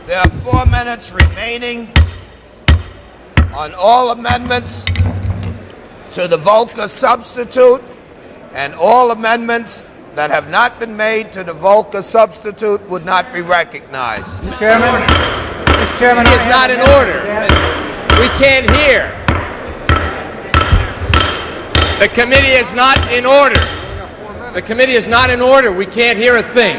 There are 4 minutes remaining on all amendments to the Volcker substitute, and all amendments that have not been made to the Volcker substitute would not be recognized. Mr. Chairman, It is not in order. We can't hear. The committee is not in order. The committee is not in order. We can't hear a thing.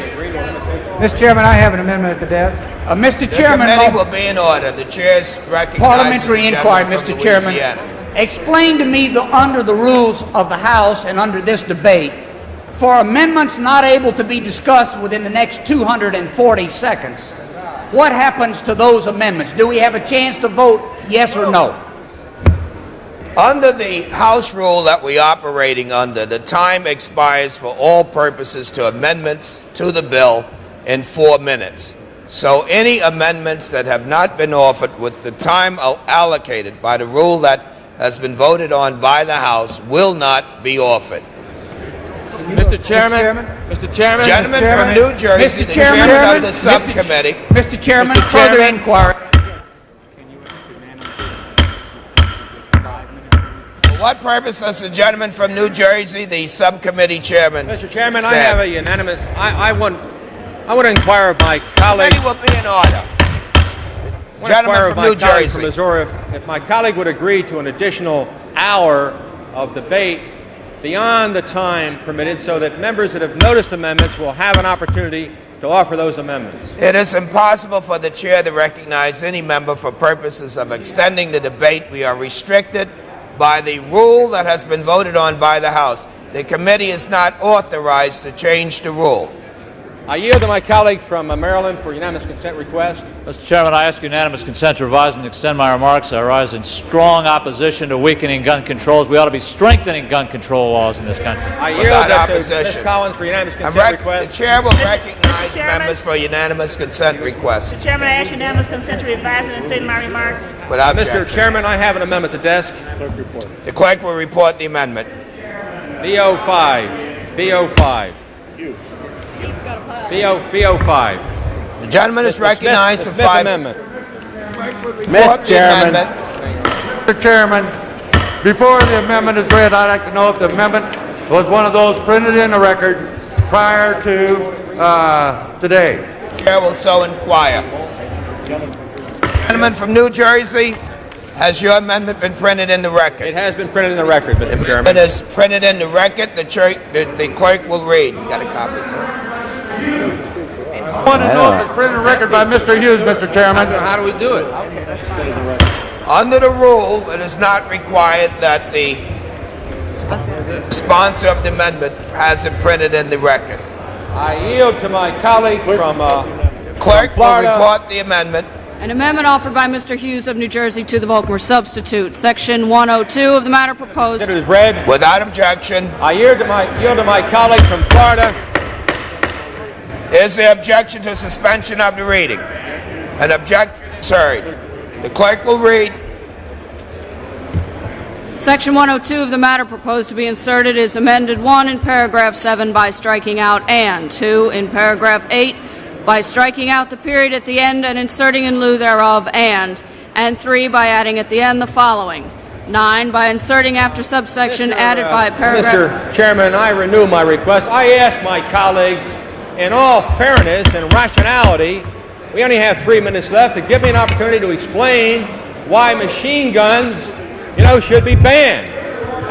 Mr. Chairman, I have an amendment at the desk. Mr. Chairman, The committee will be in order. The chair's recognized. Parliamentary inquiry, Mr. Chairman. Explain to me, under the rules of the House and under this debate, for amendments not able to be discussed within the next 240 seconds, what happens to those amendments? Do we have a chance to vote yes or no? Under the House rule that we're operating under, the time expires for all purposes to amendments to the bill in 4 minutes. So any amendments that have not been offered with the time allocated by the rule that has been voted on by the House will not be offered. Mr. Chairman. Gentleman from New Jersey, the chairman of the subcommittee. Mr. Chairman, further inquiry. For what purpose does the gentleman from New Jersey, the subcommittee chairman, Mr. Chairman, stand? I have a unanimous. I want to inquire of my colleague. The committee will be in order. Gentleman from New Jersey. From Missouri, if my colleague would agree to an additional hour of debate beyond the time permitted, so that members that have noticed amendments will have an opportunity to offer those amendments. It is impossible for the chair to recognize any member for purposes of extending the debate. We are restricted by the rule that has been voted on by the House. The committee is not authorized to change the rule. I yield to my colleague from Maryland for unanimous consent request. Mr. Chairman, I ask unanimous consent to revise and extend my remarks. I rise in strong opposition to weakening gun controls. We ought to be strengthening gun control laws in this country. I yield to Ms. Collins for unanimous consent request. The chair will recognize members for unanimous consent request. Mr. Chairman, I ask unanimous consent to revise and extend my remarks. Without Mr. objection. Chairman, I have an amendment at the desk. The clerk will report the amendment. B05. B05. B05. The gentleman is recognized for 5 amendment. Mr. Chairman. Mr. Chairman, before the amendment is read, I'd like to know if the amendment was one of those printed in the record prior to today. The chair will so inquire. Gentleman from New Jersey, has your amendment been printed in the record? It has been printed in the record, Mr. Chairman. It is printed in the record. The clerk will read. You got a copy for it? I want to know if it's printed in the record by Mr. Hughes, Mr. Chairman. How do we do it? Under the rule, it is not required that the sponsor of the amendment has it printed in the record. I yield to my colleague from Clerk will Florida. report the amendment. An amendment offered by Mr. Hughes of New Jersey to the Volcker substitute. Section 102 of the matter proposed. It is read. Without objection. I yield to my colleague from Florida. Is there objection to suspension of the reading? An objection is heard. The clerk will read. Section 102 of the matter proposed to be inserted is amended 1 in paragraph 7 by striking out and 2 in paragraph 8 by striking out the period at the end and inserting in lieu thereof and 3 by adding at the end the following. 9 by inserting after subsection added by paragraph. Mr. Chairman, I renew my request. I ask my colleagues, in all fairness and rationality, we only have 3 minutes left, to give me an opportunity to explain why machine guns, should be banned.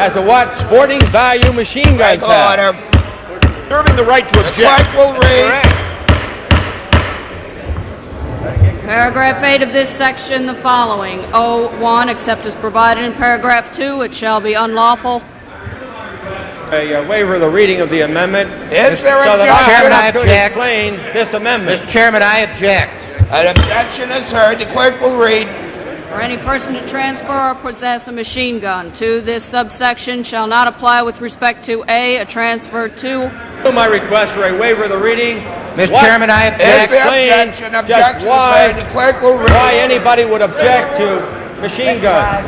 As to what sporting value machine guns have. Order. Serving the right to object. The clerk will read. Paragraph 8 of this section, the following. 1, except as provided in paragraph 2, it shall be unlawful. A waiver of the reading of the amendment. Is there so that objection? I could explain this amendment. Mr. Chairman, I object. An objection is heard. The clerk will read. For any person to transfer or possess a machine gun to this subsection shall not apply with respect to a transfer to. My request for a waiver of the reading. Mr. Chairman, I object. Is there objection? Objection is heard. The clerk will read. Why anybody would object to machine guns.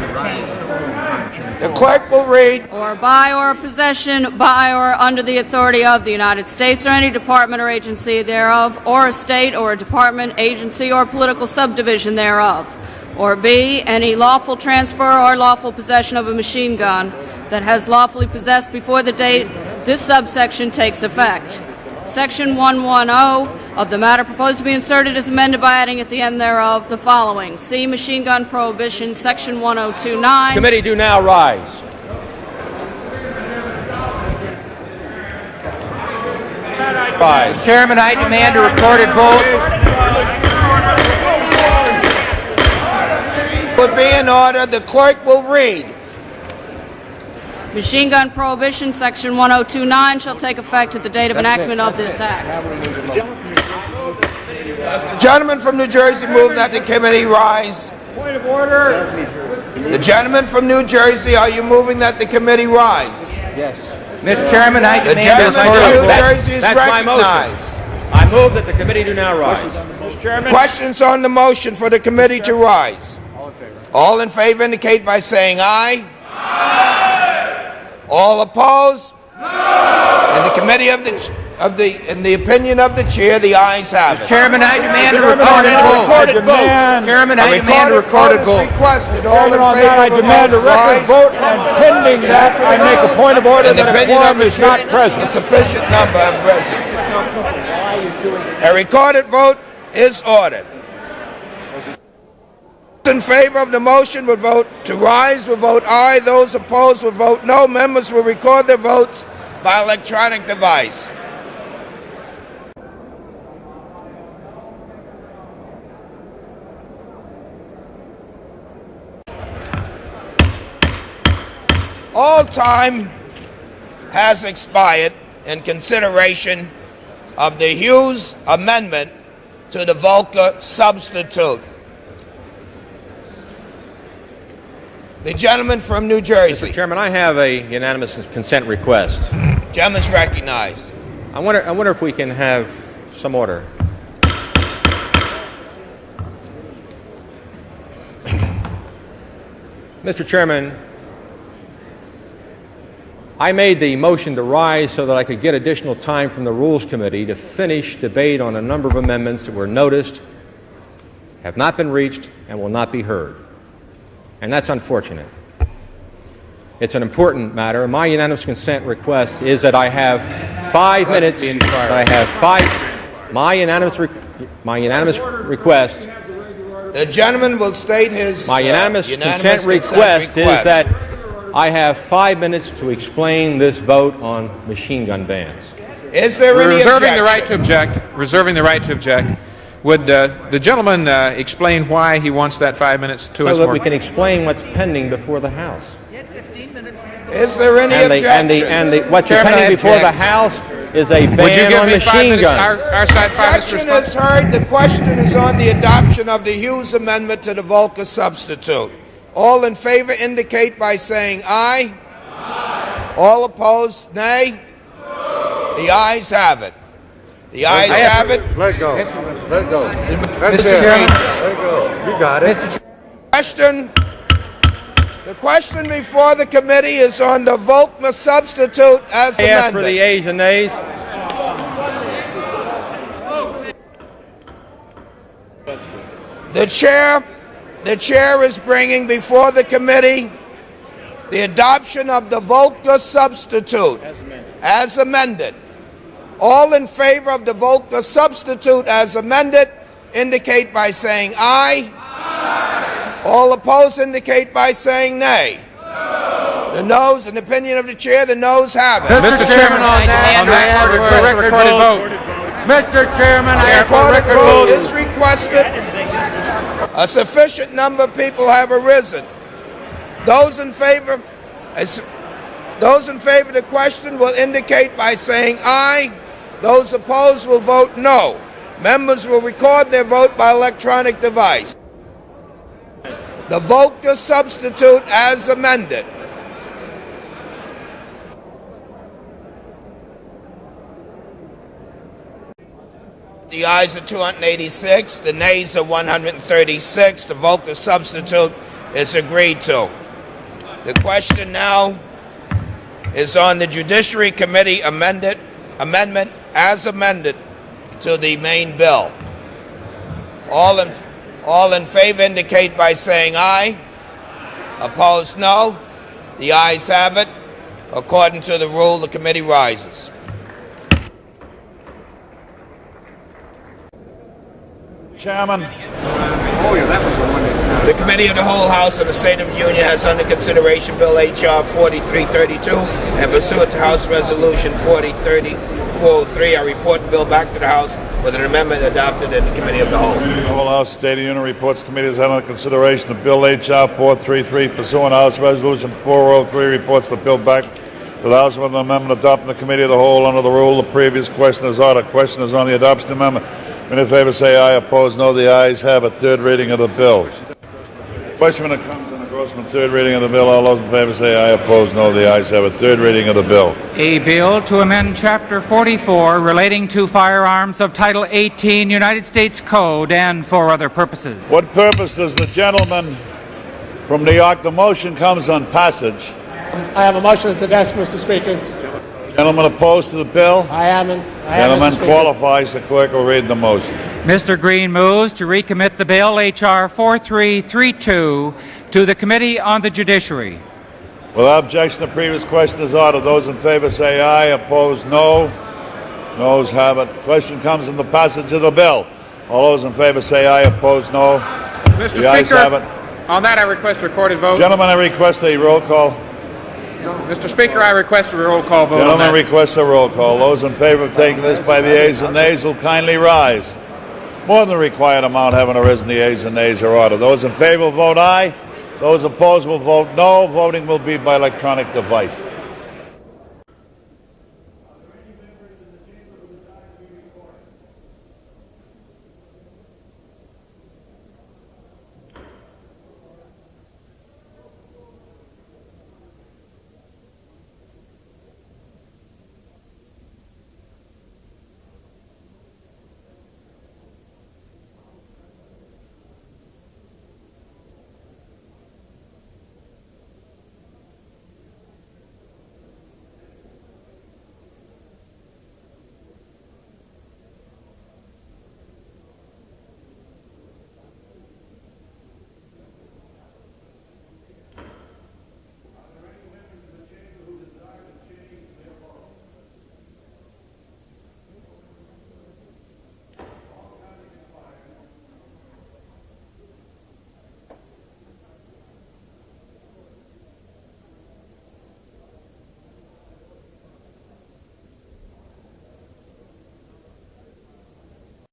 The clerk will read. Or by or possession by or under the authority of the United States or any department or agency thereof, or a state or a department, agency, or political subdivision thereof. Or B, any lawful transfer or lawful possession of a machine gun that has lawfully possessed before the date this subsection takes effect. Section 110 of the matter proposed to be inserted is amended by adding at the end thereof the following. C, machine gun prohibition, Section 1029. Committee do now rise. Rise. Chairman, I demand a recorded vote. Would be in order. The clerk will read. Machine gun prohibition, Section 1029, shall take effect at the date of enactment of this act. The gentleman from New Jersey move that the committee rise. Point of order. The gentleman from New Jersey, are you moving that the committee rise? Yes. Mr. Chairman, I The demand a gentleman from New recorded vote. Jersey is That's my motion. recognized. I move that the committee do now rise. Questions on the motion for the committee to rise? All in favor indicate by saying aye. All opposed? In the committee in the opinion of the chair, the ayes have it. Chairman, I demand a recorded vote. Chairman, I demand a recorded vote. Requested. All in On favor that, I of a demand a vote, record rise. vote, and pending that, I make a point of order In the that a opinion of quorum the is chair, not present. a sufficient number of present. A recorded vote is ordered. Those in favor of the motion would vote to rise, will vote aye. Those opposed will vote no. Members will record their votes by electronic device. All time has expired in consideration of the HUGHES Amendment to the Volcker substitute. The gentleman from New Jersey. Mr. Chairman, I have a unanimous consent request. Gentleman's recognized. I wonder if we can have some order. Mr. Chairman, I made the motion to rise so that I could get additional time from the Rules Committee to finish debate on a number of amendments that were noticed, have not been reached, and will not be heard. And that's unfortunate. It's an important matter. My unanimous consent request is that I have 5 minutes. My unanimous request. The gentleman will state his My unanimous consent request is that I have 5 minutes to explain this vote on machine gun bans. Is there any Reserving objection? the right to object. Reserving the right to object. Would the gentleman explain why he wants that 5 minutes to us? So that we can explain what's pending before the House. Is there any objection? What's pending before the House is a Would you ban give on me 5 machine minutes? guns. Our side 5 minutes to Objection respond. is heard. The question is on the adoption of the HUGHES Amendment to the Volcker substitute. All in favor indicate by saying aye. Aye. All opposed, nay. The ayes have it. The ayes have it. Let go. Let go. Mr. Chairman. Let go. You got it. The question before the committee is on the Volcker substitute as I ask for the amended. ayes and nays. The chair is bringing before the committee the adoption of the Volcker substitute as amended. All in favor of the Volcker substitute as amended indicate by saying aye. Aye. All opposed indicate by saying nay. No. The noes, in the opinion of the chair, the noes have it. Mr. Chairman, on that, I ask for a record vote. Mr. Chairman, I ask for a record vote. Is requested. A sufficient number of people have arisen. Those in favor of the question will indicate by saying aye. Those opposed will vote no. Members will record their vote by electronic device. The Volcker substitute as amended. The ayes are 286, the nays are 136. The Volcker substitute is agreed to. The question now is on the Judiciary Committee amendment as amended to the main bill. All in favor indicate by saying aye. Opposed, no. The ayes have it. According to the rule, the committee rises. Chairman. The Committee of the Whole House of the State of the Union has under consideration Bill H.R. 4332, and pursuant to House Resolution 403, I report the bill back to the House with an amendment adopted in the Committee of the Whole. The Whole House State of the Union reports the committee has had under consideration the Bill H.R. 433, pursuant to House Resolution 403, reports the bill back to the House with an amendment adopted in the Committee of the Whole under the rule. The previous question is ordered. Question is on the adoption amendment. Many in favor say aye. Opposed, no. The ayes have it. Third reading of the bill. Question when it comes on engrossment. Third reading of the bill. All those in favor say aye. Opposed, no. The ayes have it. Third reading of the bill. A bill to amend Chapter 44 relating to firearms of Title 18 United States Code and for other purposes. What purpose does the gentleman from New York? The motion comes on passage. I have a motion at the desk, Mr. Speaker. Gentleman opposed to the bill? Gentleman qualifies. The clerk will read the motion. Mr. Green moves to recommit the bill H.R. 4332 to the Committee on the Judiciary. Without objection, the previous question is ordered. Those in favor say aye. Opposed, no. Noes have it. Question comes on the passage of the bill. All those in favor say aye. Opposed, no. Mr. The ayes have it. On that I request a recorded vote. Gentlemen, I request a roll call. Mr. Speaker, I request a roll call vote. Gentlemen, request a roll call. Those in favor of taking this by the ayes and nays will kindly rise. More than the required amount having arisen, the ayes and nays are ordered. Those in favor will vote aye. Those opposed will vote no. Voting will be by electronic device.